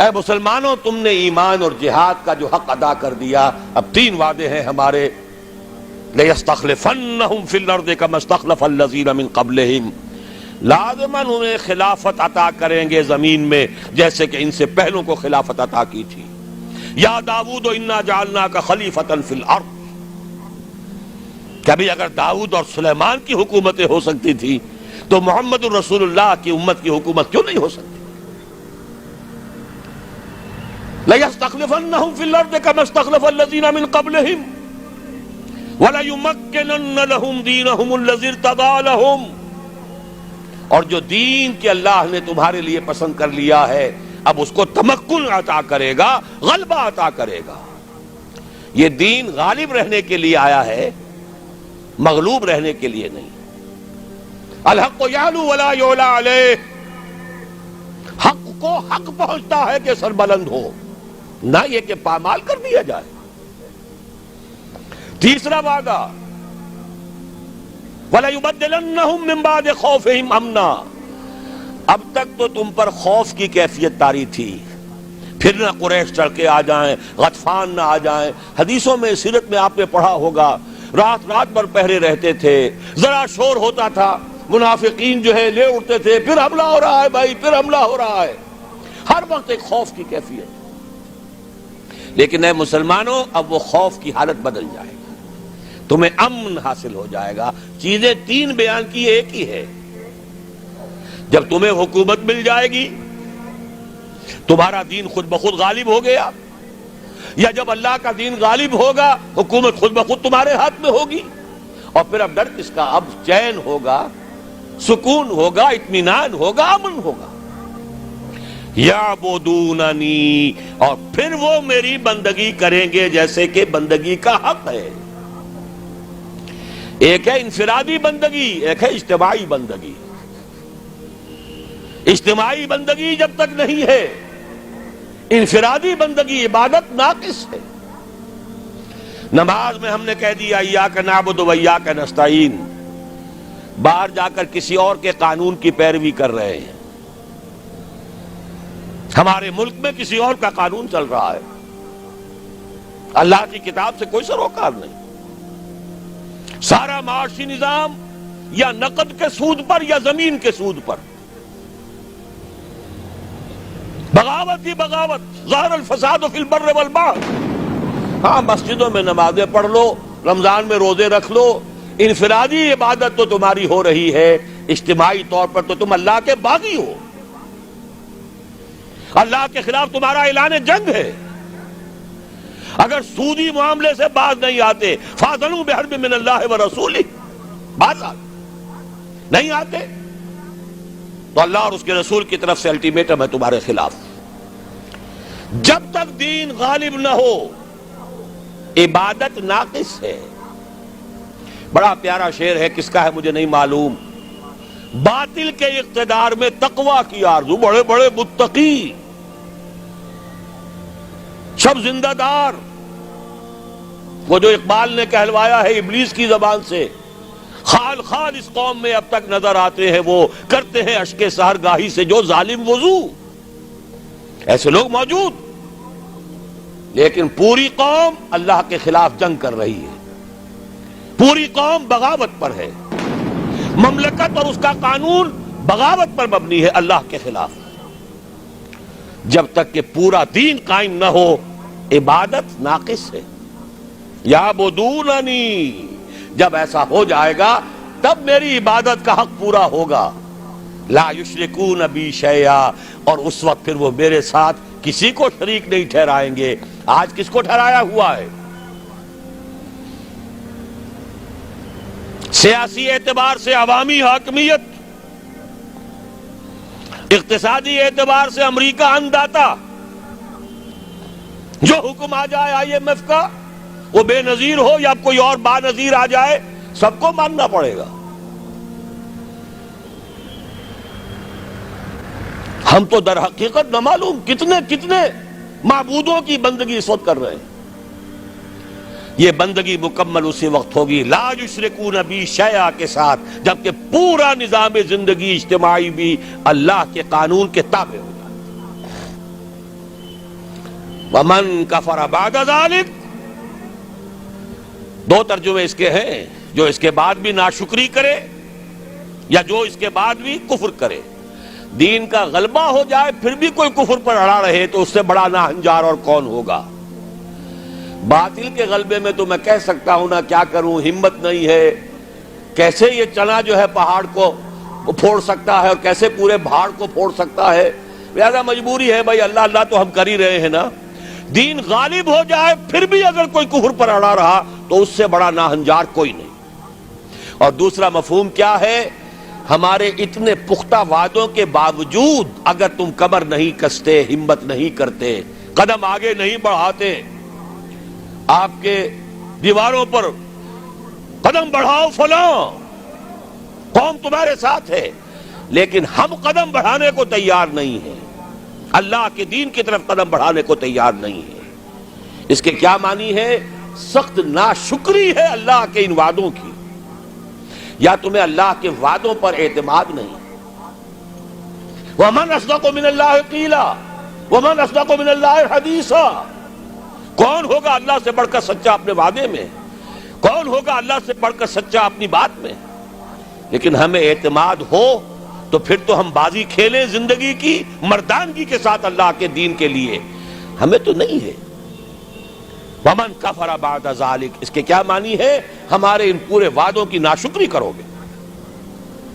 اے مسلمانوں، تم نے ایمان اور جہاد کا جو حق ادا کر دیا، اب 3 وعدے ہیں ہمارے۔ لَيَسْتَخْلِفَنَّهُمْ فِي الْأَرْضِ كَمَا اسْتَخْلَفَ الَّذِينَ مِنْ قَبْلِهِمْ، لازماً انہیں خلافت عطا کریں گے زمین میں جیسے کہ ان سے پہلوں کو خلافت عطا کی تھی۔ یا داؤد انا جعلناک خلیفۃ فی الارض، کبھی اگر داؤد اور سلیمان کی حکومتیں ہو سکتی تھی تو محمد الرسول اللہ کی امت کی حکومت کیوں نہیں ہو سکتی؟ لَيَسْتَخْلِفَنَّهُمْ فِي الْأَرْضِ كَمَا اسْتَخْلَفَ الَّذِينَ مِنْ قَبْلِهِمْ وَلَيُمَكِّنَنَّ لَهُمْ دِينَهُمُ الَّذِي ارْتَضَىٰ لَهُمْ، اور جو دین کہ اللہ نے تمہارے لیے پسند کر لیا ہے اب اس کو تمکن عطا کرے گا، غلبہ عطا کرے گا۔ یہ دین غالب رہنے کے لیے آیا ہے، مغلوب رہنے کے لیے نہیں۔ الحق یعلو ولا یعلی علیہ، حق کو حق پہنچتا ہے کہ سربلند ہو، نہ یہ کہ پامال کر دیا جائے۔ تیسرا وعدہ وَلَيُبَدِّلَنَّهُم مِّن بَعْدِ خَوْفِهِمْ أَمْنًا، اب تک تو تم پر خوف کی کیفیت طاری تھی، پھر نہ قریش چڑھ کے آ جائیں، غطفان نہ آ جائیں۔ حدیثوں میں، سیرت میں آپ نے پڑھا ہوگا، رات رات بھر پہرے رہتے تھے، ذرا شور ہوتا تھا منافقین جو ہے لے اٹھتے تھے، پھر حملہ ہو رہا ہے بھائی، پھر حملہ ہو رہا ہے، ہر وقت ایک خوف کی کیفیت۔ لیکن اے مسلمانوں، اب وہ خوف کی حالت بدل جائے گی، تمہیں امن حاصل ہو جائے گا۔ چیزیں 3 بیان کی، ایک ہی ہے۔ جب تمہیں حکومت مل جائے گی، تمہارا دین خود بخود غالب ہو گیا، یا جب اللہ کا دین غالب ہوگا حکومت خود بخود تمہارے ہاتھ میں ہوگی، اور پھر اب ڈر کس کا؟ اب چین ہوگا، سکون ہوگا، اطمینان ہوگا، امن ہوگا۔ یعبدوننی، اور پھر وہ میری بندگی کریں گے جیسے کہ بندگی کا حق ہے۔ ایک ہے انفرادی بندگی، ایک ہے اجتماعی بندگی۔ اجتماعی بندگی جب تک نہیں ہے، انفرادی بندگی عبادت ناقص ہے۔ نماز میں ہم نے کہہ دیا ایاک نعبد و ایاک نستعین، باہر جا کر کسی اور کے قانون کی پیروی کر رہے ہیں۔ ہمارے ملک میں کسی اور کا قانون چل رہا ہے، اللہ کی کتاب سے کوئی سروکار نہیں۔ سارا معاشی نظام یا نقد کے سود پر یا زمین کے سود پر، بغاوت ہی بغاوت، ظہر الفساد فی البر والبحر۔ ہاں، مسجدوں میں نمازیں پڑھ لو، رمضان میں روزے رکھ لو، انفرادی عبادت تو تمہاری ہو رہی ہے، اجتماعی طور پر تو تم اللہ کے باغی ہو، اللہ کے خلاف تمہارا اعلان جنگ ہے۔ اگر سودی معاملے سے باز نہیں آتے، فاذنوا بحرب من اللہ ورسولہ، باز نہیں آتے تو اللہ اور اس کے رسول کی طرف سے الٹیمیٹم ہے تمہارے خلاف۔ جب تک دین غالب نہ ہو، عبادت ناقص ہے۔ بڑا پیارا شعر ہے، کس کا ہے مجھے نہیں معلوم، باطل کے اقتدار میں تقویٰ کی آرزو، بڑے بڑے متقی سب زندہ دار، وہ جو اقبال نے کہلوایا ہے ابلیس کی زبان سے، خال خال اس قوم میں اب تک نظر آتے ہیں، وہ کرتے ہیں اشک سحر گاہی سے جو ظالم وضو۔ ایسے لوگ موجود، لیکن پوری قوم اللہ کے خلاف جنگ کر رہی ہے، پوری قوم بغاوت پر ہے، مملکت اور اس کا قانون بغاوت پر مبنی ہے، اللہ کے خلاف۔ جب تک کہ پورا دین قائم نہ ہو، عبادت ناقص ہے۔ یعبدوننی، جب ایسا ہو جائے گا تب میری عبادت کا حق پورا ہوگا۔ لا یشرکون بی شیئا، اور اس وقت پھر وہ میرے ساتھ کسی کو شریک نہیں ٹھہرائیں گے۔ آج کس کو ٹھہرایا ہوا ہے؟ سیاسی اعتبار سے عوامی حاکمیت، اقتصادی اعتبار سے امریکہ انداتا، جو حکم آ جائے IMF کا، وہ بے نظیر ہو یا کوئی اور با نظیر آ جائے، سب کو ماننا پڑے گا۔ ہم تو در حقیقت نہ معلوم کتنے معبودوں کی بندگی اس وقت کر رہے ہیں۔ یہ بندگی مکمل اسی وقت ہوگی لا یشرکون بی شیئا کے ساتھ، جبکہ پورا نظام زندگی اجتماعی بھی اللہ کے قانون کے تابع ہو جائے۔ ومن کفر بعد ذلک، دو ترجمے اس کے ہیں، جو اس کے بعد بھی ناشکری کرے یا جو اس کے بعد بھی کفر کرے۔ دین کا غلبہ ہو جائے پھر بھی کوئی کفر پر اڑا رہے تو اس سے بڑا ناہنجار اور کون ہوگا۔ باطل کے غلبے میں تو میں کہہ سکتا ہوں نا، کیا کروں، ہمت نہیں ہے، کیسے یہ چنا جو ہے پہاڑ کو پھوڑ سکتا ہے اور کیسے پورے پہاڑ کو پھوڑ سکتا ہے، لہذا مجبوری ہے بھائی، اللہ اللہ تو ہم کر ہی رہے ہیں نا۔ دین غالب ہو جائے پھر بھی اگر کوئی کفر پر اڑا رہا تو اس سے بڑا ناہنجار کوئی نہیں۔ اور دوسرا مفہوم کیا ہے، ہمارے اتنے پختہ وعدوں کے باوجود اگر تم کمر نہیں کستے، ہمت نہیں کرتے، قدم آگے نہیں بڑھاتے، آپ کے دیواروں پر قدم بڑھاؤ فلاں، قوم تمہارے ساتھ ہے، لیکن ہم قدم بڑھانے کو تیار نہیں ہیں، اللہ کے دین کی طرف قدم بڑھانے کو تیار نہیں ہے۔ اس کے کیا معنی ہے؟ سخت ناشکری ہے اللہ کے ان وعدوں کی، یا تمہیں اللہ کے وعدوں پر اعتماد نہیں۔ وَمَنْ أَصْدَقُ مِنَ اللَّهِ قِيلًا وَمَنْ أَصْدَقُ مِنَ اللَّهِ حَدِيثًا، کون ہوگا اللہ سے بڑھ کر سچا اپنے وعدے میں، کون ہوگا اللہ سے بڑھ کر سچا اپنی بات میں؟ لیکن ہمیں اعتماد ہو تو پھر تو ہم بازی کھیلیں زندگی کی مردانگی کے ساتھ اللہ کے دین کے لیے، ہمیں تو نہیں ہے۔ وَمَنْ كَفَرَ بَعْدَ ذَلِكَ، اس کے کیا معنی ہے؟ ہمارے ان پورے وعدوں کی ناشکری کرو گے۔